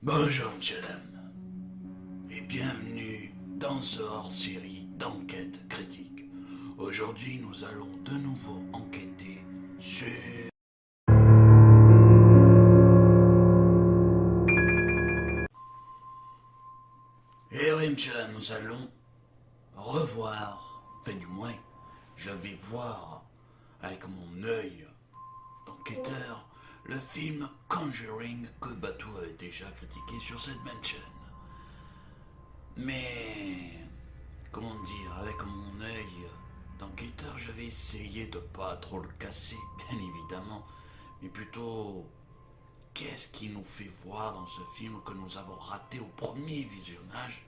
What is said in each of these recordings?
Bonjour, monsieur, dame, et bienvenue dans ce hors-série d'enquête critique. Aujourd'hui, nous allons de nouveau enquêter sur... Et oui, monsieur, dame, nous allons revoir, enfin du moins, je vais voir avec mon œil d'enquêteur le film Conjuring que Batou avait déjà critiqué sur cette même chaîne. Mais, comment dire, avec mon œil d'enquêteur, je vais essayer de pas trop le casser, bien évidemment, mais plutôt qu'est-ce qui nous fait voir dans ce film que nous avons raté au premier visionnage.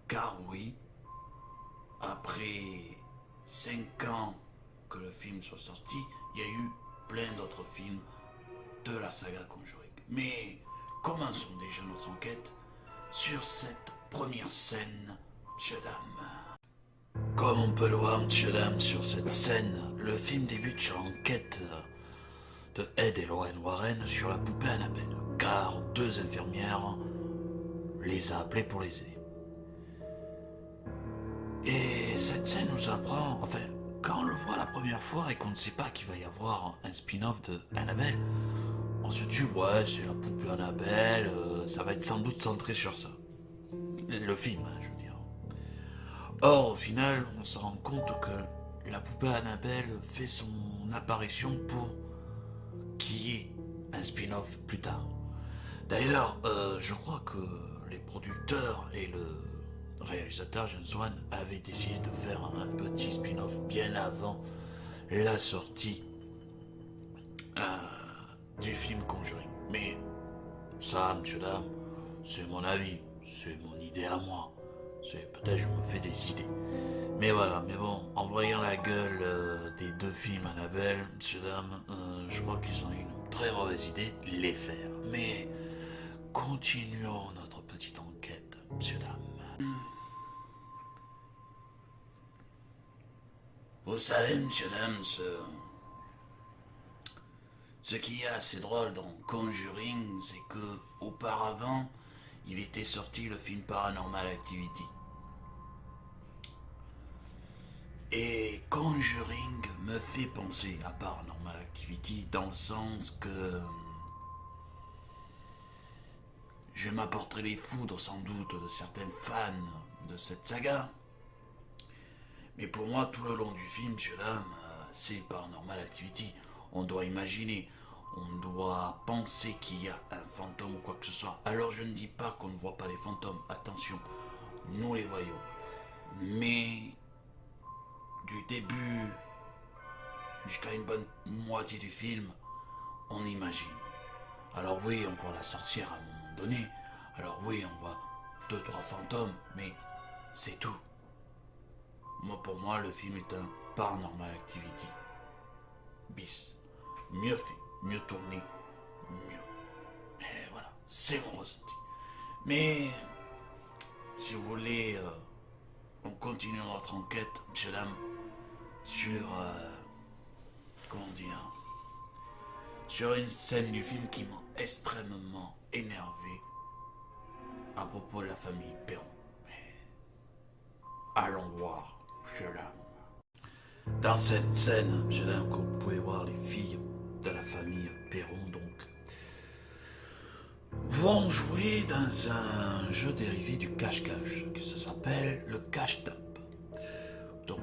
Car oui, après 5 ans que le film soit sorti, il y a eu plein d'autres films de la saga Conjuring. Mais commençons déjà notre enquête sur cette première scène, monsieur dame. Comme on peut le voir, monsieur dame, sur cette scène, le film débute sur l'enquête de Ed et Lorraine Warren sur la poupée Annabelle, car deux infirmières les a appelés pour les aider. Et cette scène nous apprend, enfin, quand on le voit la première fois et qu'on ne sait pas qu'il va y avoir un spin-off de Annabelle, on se dit, ouais, c'est la poupée Annabelle, ça va être sans doute centré sur ça. Le film, hein, je veux dire. Or, au final, on se rend compte que la poupée Annabelle fait son apparition pour qu'il y ait un spin-off plus tard. D'ailleurs, je crois que les producteurs et le réalisateur James Wan avaient décidé de faire un petit spin-off bien avant la sortie du film Conjuring. Mais ça, monsieur, dame, c'est mon avis, c'est mon idée à moi. C'est peut-être je me fais des idées. Mais voilà, mais bon, en voyant la gueule des deux films Annabelle, monsieur, dame, je crois qu'ils ont eu une très mauvaise idée de les faire. Mais continuons notre petite enquête, monsieur, dame. Vous savez, monsieur, dame, ce qui est assez drôle dans Conjuring, c'est que auparavant, il était sorti le film Paranormal Activity. Et Conjuring me fait penser à Paranormal Activity dans le sens que je m'apporterai les foudres sans doute de certains fans de cette saga. Mais pour moi, tout le long du film, monsieur, dame, c'est Paranormal Activity. On doit imaginer, on doit penser qu'il y a un fantôme ou quoi que ce soit. Alors je ne dis pas qu'on ne voit pas les fantômes, attention, nous les voyons. Mais du début jusqu'à une bonne moitié du film, on imagine. Alors oui, on voit la sorcière à un moment donné. Alors oui, on voit 2-3 fantômes, mais c'est tout. Moi, pour moi, le film est un Paranormal Activity bis. Mieux fait, mieux tourné, mieux. Et voilà, c'est mon ressenti. Mais, si vous voulez, on continue notre enquête, monsieur, dame, sur, comment dire, sur une scène du film qui m'a extrêmement énervé à propos de la famille Perron. Mais, allons voir, monsieur, dame. Dans cette scène, monsieur, dame, que vous pouvez voir les filles de la famille Perron, donc, vont jouer dans un jeu dérivé du cache-cache, qui s'appelle le cache-tape. Donc,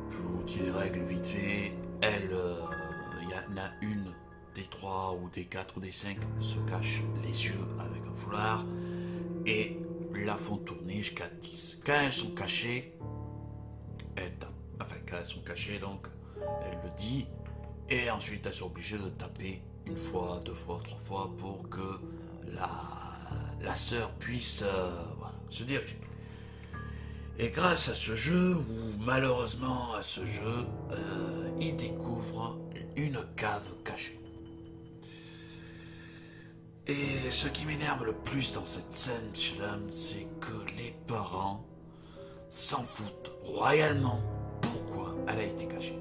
je vous dis les règles vite fait. Il y en a une des 3 ou des 4 ou des 5 se cache les yeux avec un foulard et la font tourner jusqu'à 10. Quand elles sont cachées, elles tapent. Enfin, quand elles sont cachées, donc, elle le dit. Et ensuite, elles sont obligées de taper une fois, 2 fois, 3 fois pour que la sœur puisse voilà, se diriger. Et grâce à ce jeu, ou malheureusement à ce jeu, il découvre une cave cachée. Et ce qui m'énerve le plus dans cette scène, monsieur, dame, c'est que les parents s'en foutent royalement pourquoi elle a été cachée,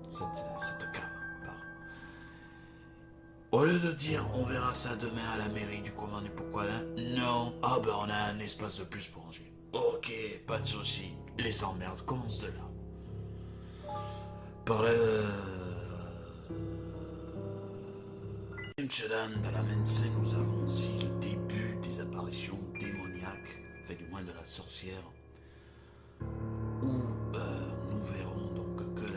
cette cave. Pardon. Au lieu de dire on verra ça demain à la mairie du comment et pourquoi là, non, ah ben on a un espace de plus pour ranger. Ok, pas de soucis, les emmerdes commencent de là. Par le... Monsieur Dan, dans la même scène, nous avons aussi le début des apparitions démoniaques, fait du moins de la sorcière, où nous verrons donc que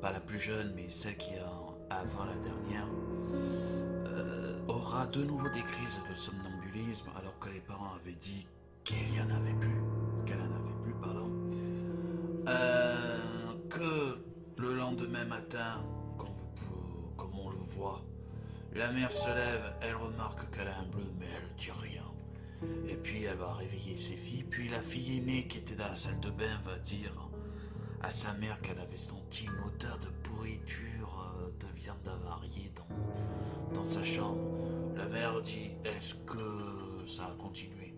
pas la plus jeune, mais celle qui est avant la dernière, aura de nouveau des crises de somnambulisme alors que les parents avaient dit qu'il y en avait plus, qu'elle en avait plus, pardon. Que le lendemain matin, comme on le voit, la mère se lève, elle remarque qu'elle a un bleu, mais elle ne dit rien. Et puis elle va réveiller ses filles, puis la fille aînée qui était dans la salle de bain va dire à sa mère qu'elle avait senti une odeur de pourriture, de viande avariée dans sa chambre. La mère dit est-ce que ça a continué?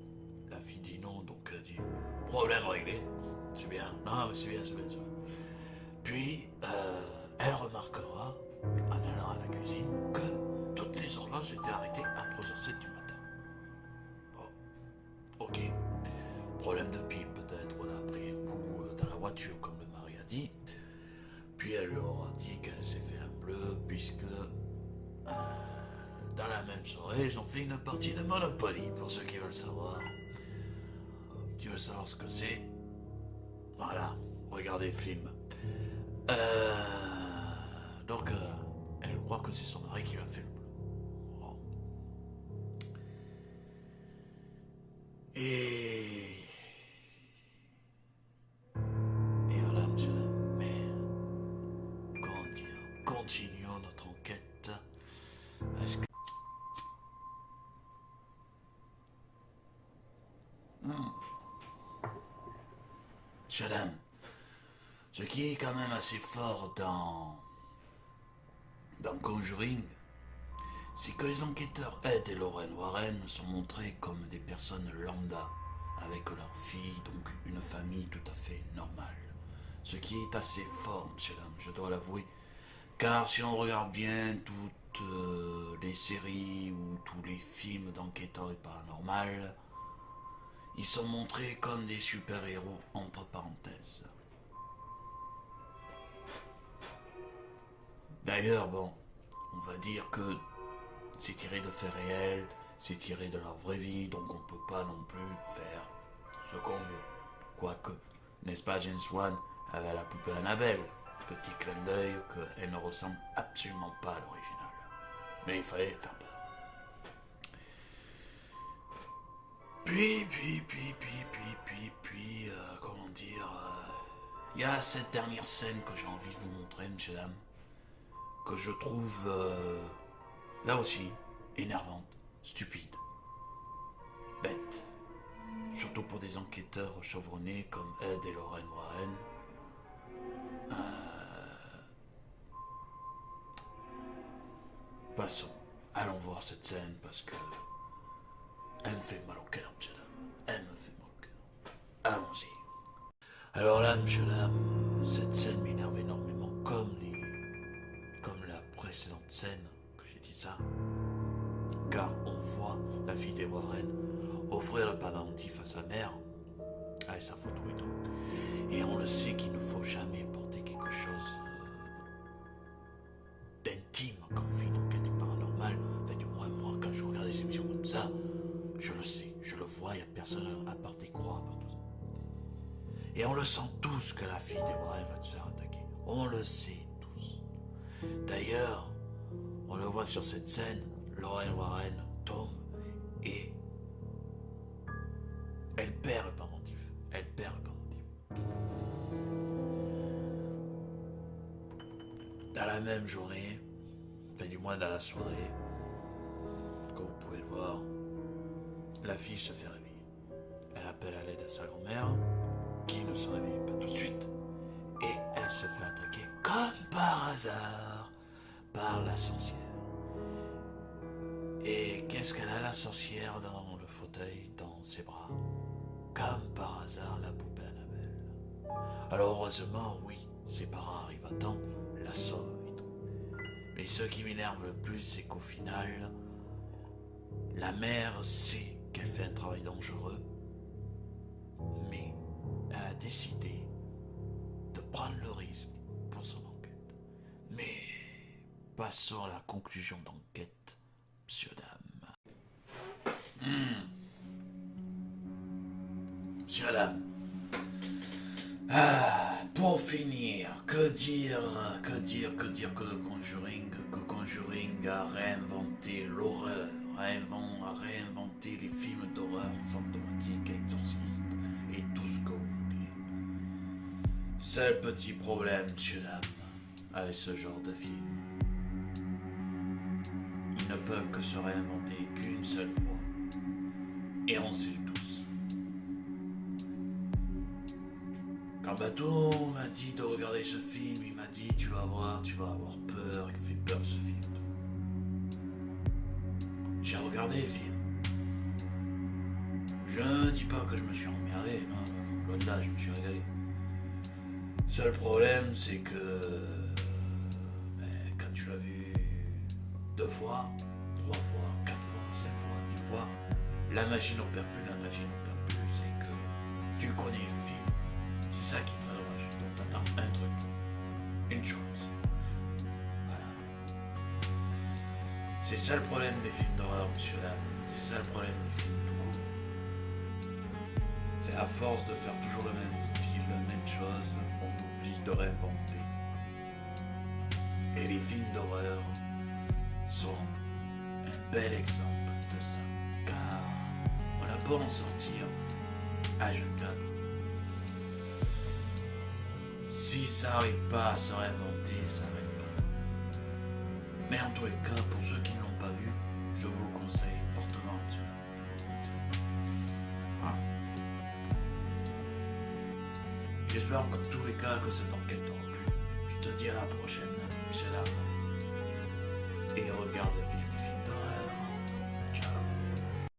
La fille dit non, donc elle dit problème réglé, c'est bien, non mais c'est bien. Puis elle remarquera en allant à la cuisine que toutes les horloges étaient arrêtées à 3h07 du matin. Bon, ok, problème de pile peut-être, on a pris un coup dans la voiture comme le mari a dit. Puis elle lui aura dit qu'elle s'est fait un bleu puisque dans la même soirée ils ont fait une partie de Monopoly. Pour ceux qui veulent savoir, ce que c'est, voilà, regardez le film. Donc elle croit que c'est son mari qui lui a fait le bleu. Bon. Et voilà, monsieur, mais comment dire, continuons notre enquête. Est-ce que... Madame, ce qui est quand même assez fort dans Conjuring, c'est que les enquêteurs Ed et Lorraine Warren sont montrés comme des personnes lambda, avec leur fille, donc une famille tout à fait normale. Ce qui est assez fort, monsieur Dame, je dois l'avouer. Car si on regarde bien toutes les séries ou tous les films d'enquêteurs et paranormal, ils sont montrés comme des super-héros entre parenthèses. D'ailleurs, bon, on va dire que c'est tiré de faits réels, c'est tiré de leur vraie vie, donc on peut pas non plus faire ce qu'on veut. Quoique, n'est-ce pas James Wan avec la poupée Annabelle? Petit clin d'œil qu'elle ne ressemble absolument pas à l'original. Mais il fallait faire peur. Puis, comment dire, il y a cette dernière scène que j'ai envie de vous montrer, monsieur, dame, que je trouve, là aussi, énervante, stupide, bête. Surtout pour des enquêteurs chevronnés comme Ed et Lorraine Warren. Passons, allons voir cette scène parce que elle me fait mal au cœur, monsieur dame. Elle me fait mal au cœur. Allons-y. Alors là, monsieur dame, cette scène m'énerve énormément comme la précédente scène que j'ai dit ça. Car on voit la fille des Warren offrir le pendentif à sa mère avec sa photo et tout. Et on le sait qu'il ne faut jamais porter quelque chose d'intime quand on fait une enquête paranormale. Enfin, du moins, moi, quand je regarde des émissions comme ça, je le sais, je le vois, il n'y a personne à part des croix, partout. Et on le sent tous que la fille des Warren va se faire attaquer. On le sait tous. D'ailleurs, on le voit sur cette scène, Lorraine Warren tombe et elle perd le pendentif. Elle perd le pendentif. Dans la même journée, enfin du moins dans la soirée, comme vous pouvez le voir, la fille se fait réveiller. Elle appelle à l'aide à sa grand-mère, qui ne se réveille pas tout de suite, et elle se fait attaquer comme par hasard par la sorcière. Et qu'est-ce qu'elle a, la sorcière, dans le fauteuil, dans ses bras? Comme par hasard, la poupée Annabelle. Alors heureusement, oui, ses parents arrivent à temps, la sauvent et tout. Et ce qui m'énerve le plus, c'est qu'au final, la mère sait qu'elle fait un travail dangereux, mais elle a décidé de prendre le risque pour son enquête. Mais passons à la conclusion d'enquête, monsieur dame. Monsieur dame. Pour finir, que dire que Conjuring a réinventé l'horreur, a réinventé les films d'horreur fantomatiques, exorcistes et tout ce que vous voulez. Seul petit problème, monsieur dame, avec ce genre de film. Ils ne peuvent que se réinventer qu'une seule fois. Et on sait le tous. Quand Bateau m'a dit de regarder ce film, il m'a dit tu vas voir, tu vas avoir peur, il fait peur ce film. J'ai regardé le film. Je ne dis pas que je me suis emmerdé, non, loin de là, je me suis régalé. Seul problème, c'est que quand tu l'as vu 2 fois, 3 fois, 4 fois, 5 fois, 10 fois, la machine opère plus, c'est que tu connais le film. C'est ça qui est très dommage. Donc t'attends un truc, une chose. Voilà. C'est ça le problème des films d'horreur, monsieur dame. C'est ça le problème des films tout court. C'est à force de faire toujours le même style, la même chose, on oublie de réinventer. Et les films d'horreur sont un bel exemple de ça. Car on a beau en sortir H24. Si ça n'arrive pas à se réinventer, ça n'arrive pas. Mais en tous les cas, pour ceux qui ne l'ont pas vu, je vous le conseille fortement, monsieur. J'espère que tous les cas que cette enquête t'aura plu. Je te dis à la prochaine, monsieur dame. Et regarde bien les films.